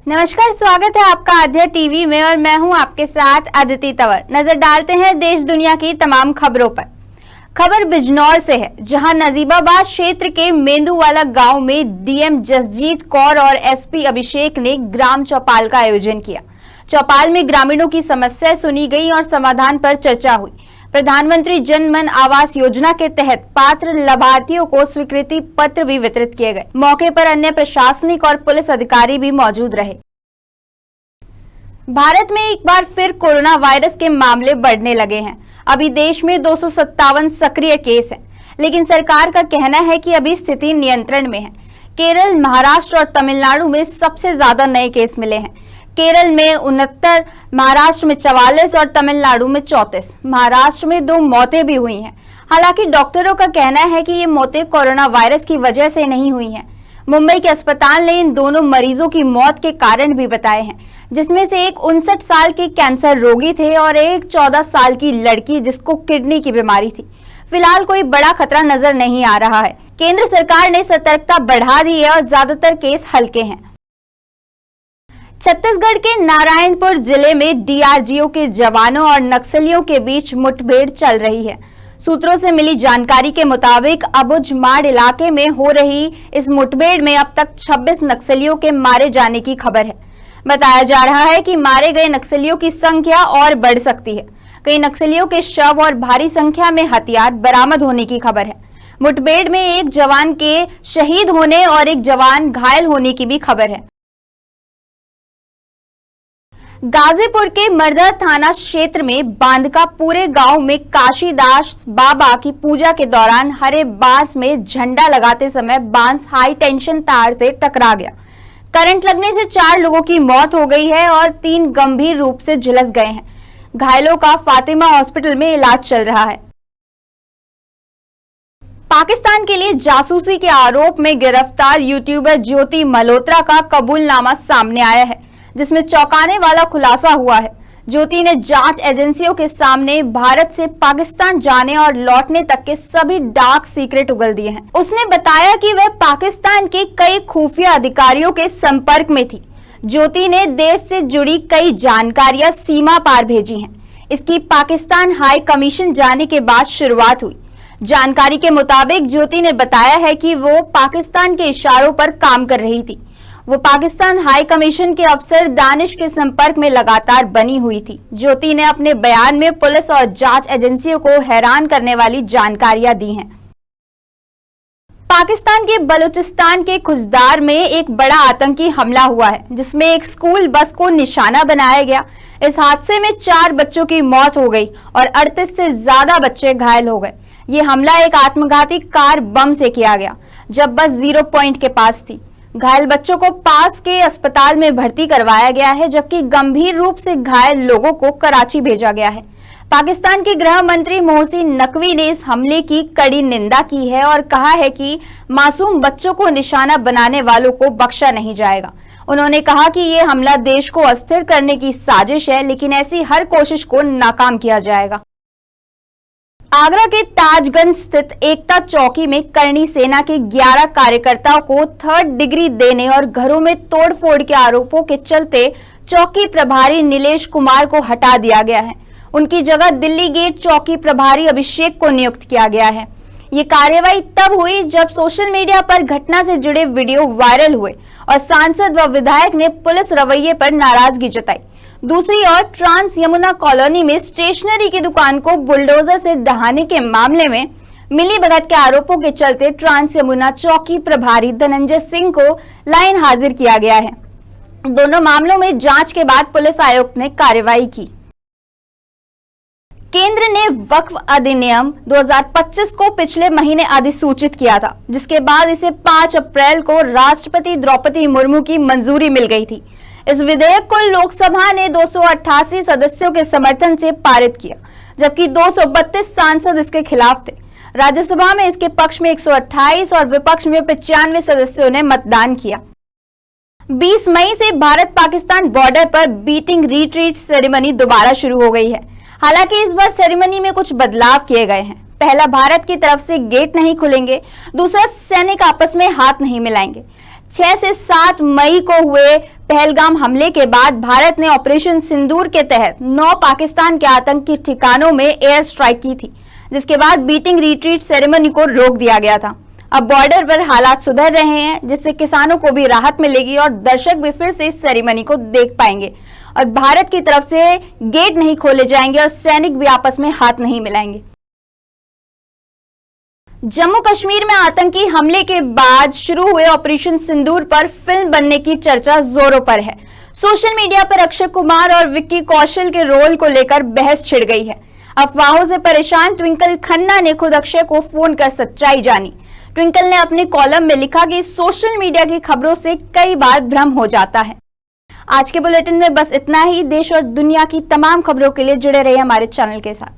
नमस्कार, स्वागत है आपका आध्या टीवी में और मैं हूं आपके साथ अदिति तंवर। नजर डालते हैं देश दुनिया की तमाम खबरों पर। खबर बिजनौर से है, जहां नजीबाबाद क्षेत्र के मेंदूवाला गांव में डीएम जसजीत कौर और एसपी अभिषेक ने ग्राम चौपाल का आयोजन किया। चौपाल में ग्रामीणों की समस्याएं सुनी गई और समाधान पर चर्चा हुई। प्रधानमंत्री जन मन आवास योजना के तहत पात्र लाभार्थियों को स्वीकृति पत्र भी वितरित किए गए। मौके पर अन्य प्रशासनिक और पुलिस अधिकारी भी मौजूद रहे। भारत में एक बार फिर कोरोना वायरस के मामले बढ़ने लगे हैं। अभी देश में 257 सक्रिय केस हैं, लेकिन सरकार का कहना है कि अभी स्थिति नियंत्रण में है। केरल, महाराष्ट्र और तमिलनाडु में सबसे ज्यादा नए केस मिले हैं। केरल में 69, महाराष्ट्र में 44 और तमिलनाडु में 34। महाराष्ट्र में 2 मौतें भी हुई हैं। हालांकि डॉक्टरों का कहना है कि ये मौतें कोरोना वायरस की वजह से नहीं हुई हैं। मुंबई के अस्पताल ने इन दोनों मरीजों की मौत के कारण भी बताए हैं, जिसमें से एक 59 साल के कैंसर रोगी थे और एक 14 साल की लड़की जिसको किडनी की बीमारी थी। फिलहाल कोई बड़ा खतरा नजर नहीं आ रहा है। केंद्र सरकार ने सतर्कता बढ़ा दी है और ज्यादातर केस हल्के हैं। छत्तीसगढ़ के नारायणपुर जिले में डीआरजीओ के जवानों और नक्सलियों के बीच मुठभेड़ चल रही है। सूत्रों से मिली जानकारी के मुताबिक अबुझमाड़ इलाके में हो रही इस मुठभेड़ में अब तक 26 नक्सलियों के मारे जाने की खबर है। बताया जा रहा है कि मारे गए नक्सलियों की संख्या और बढ़ सकती है। कई नक्सलियों के शव और भारी संख्या में हथियार बरामद होने की खबर है। मुठभेड़ में एक जवान के शहीद होने और एक जवान घायल होने की भी खबर है। गाजीपुर के मर्दा थाना क्षेत्र में बांधका पूरे गांव में काशीदास बाबा की पूजा के दौरान हरे बांस में झंडा लगाते समय बांस हाई टेंशन तार से टकरा गया। करंट लगने से 4 लोगों की मौत हो गई है और 3 गंभीर रूप से झुलस गए हैं। घायलों का फातिमा हॉस्पिटल में इलाज चल रहा है। पाकिस्तान के लिए जासूसी के आरोप में गिरफ्तार यूट्यूबर ज्योति मल्होत्रा का कबूलनामा सामने आया है, जिसमें चौंकाने वाला खुलासा हुआ है। ज्योति ने जांच एजेंसियों के सामने भारत से पाकिस्तान जाने और लौटने तक के सभी डार्क सीक्रेट उगल दिए हैं। उसने बताया कि वह पाकिस्तान के कई खुफिया अधिकारियों के संपर्क में थी। ज्योति ने देश से जुड़ी कई जानकारियां सीमा पार भेजी हैं। इसकी पाकिस्तान हाई कमीशन जाने के बाद शुरुआत हुई। जानकारी के मुताबिक ज्योति ने बताया है कि वो पाकिस्तान के इशारों पर काम कर रही थी। वो पाकिस्तान हाई कमीशन के अफसर दानिश के संपर्क में लगातार बनी हुई थी। ज्योति ने अपने बयान में पुलिस और जांच एजेंसियों को हैरान करने वाली जानकारियां दी हैं। पाकिस्तान के बलूचिस्तान के खुजदार में एक बड़ा आतंकी हमला हुआ है, जिसमें एक स्कूल बस को निशाना बनाया गया। इस हादसे में 4 बच्चों की मौत हो गई और 38 से ज्यादा बच्चे घायल हो गए। ये हमला एक आत्मघाती कार बम से किया गया, जब बस 0 पॉइंट के पास थी। घायल बच्चों को पास के अस्पताल में भर्ती करवाया गया है, जबकि गंभीर रूप से घायल लोगों को कराची भेजा गया है। पाकिस्तान के गृह मंत्री मोहसिन नकवी ने इस हमले की कड़ी निंदा की है और कहा है कि मासूम बच्चों को निशाना बनाने वालों को बख्शा नहीं जाएगा। उन्होंने कहा कि ये हमला देश को अस्थिर करने की साजिश है, लेकिन ऐसी हर कोशिश को नाकाम किया जाएगा। आगरा के ताजगंज स्थित एकता चौकी में करणी सेना के 11 कार्यकर्ताओं को 3rd डिग्री देने और घरों में तोड़फोड़ के आरोपों के चलते चौकी प्रभारी नीलेश कुमार को हटा दिया गया है। उनकी जगह दिल्ली गेट चौकी प्रभारी अभिषेक को नियुक्त किया गया है। ये कार्रवाई तब हुई जब सोशल मीडिया पर घटना से जुड़े वीडियो वायरल हुए और सांसद व विधायक ने पुलिस रवैये पर नाराजगी जताई। दूसरी ओर ट्रांस यमुना कॉलोनी में स्टेशनरी की दुकान को बुलडोजर से ढहाने के मामले में मिलीभगत के आरोपों के चलते ट्रांस यमुना चौकी प्रभारी धनंजय सिंह को लाइन हाजिर किया गया है। दोनों मामलों में जांच के बाद पुलिस आयुक्त ने कार्रवाई की। केंद्र ने वक्फ अधिनियम 2025 को पिछले महीने अधिसूचित किया था, जिसके बाद इसे 5 अप्रैल को राष्ट्रपति द्रौपदी मुर्मू की मंजूरी मिल गई थी। इस विधेयक को लोकसभा ने 288 सदस्यों के समर्थन से पारित किया, जबकि 232 सांसद इसके खिलाफ थे। राज्यसभा में इसके पक्ष में 128 और विपक्ष में 95 सदस्यों ने मतदान किया। 20 मई से भारत पाकिस्तान बॉर्डर पर बीटिंग रिट्रीट सेरेमनी दोबारा शुरू हो गई है। हालांकि इस बार सेरेमनी में कुछ बदलाव किए गए हैं। पहला, भारत की तरफ से गेट नहीं खुलेंगे। दूसरा, सैनिक आपस में हाथ नहीं मिलाएंगे। 6 से 7 मई को हुए पहलगाम हमले के बाद भारत ने ऑपरेशन सिंदूर के तहत 9 पाकिस्तान के आतंकी ठिकानों में एयर स्ट्राइक की थी, जिसके बाद बीटिंग रिट्रीट सेरेमनी को रोक दिया गया था। अब बॉर्डर पर हालात सुधर रहे हैं, जिससे किसानों को भी राहत मिलेगी और दर्शक भी फिर से इस सेरेमनी को देख पाएंगे और भारत की तरफ से गेट नहीं खोले जाएंगे और सैनिक भी आपस में हाथ नहीं मिलाएंगे। जम्मू कश्मीर में आतंकी हमले के बाद शुरू हुए ऑपरेशन सिंदूर पर फिल्म बनने की चर्चा जोरों पर है। सोशल मीडिया पर अक्षय कुमार और विक्की कौशल के रोल को लेकर बहस छिड़ गई है। अफवाहों से परेशान ट्विंकल खन्ना ने खुद अक्षय को फोन कर सच्चाई जानी। ट्विंकल ने अपने कॉलम में लिखा कि सोशल मीडिया की खबरों से कई बार भ्रम हो जाता है। आज के बुलेटिन में बस इतना ही। देश और दुनिया की तमाम खबरों के लिए जुड़े रहिए हमारे चैनल के साथ।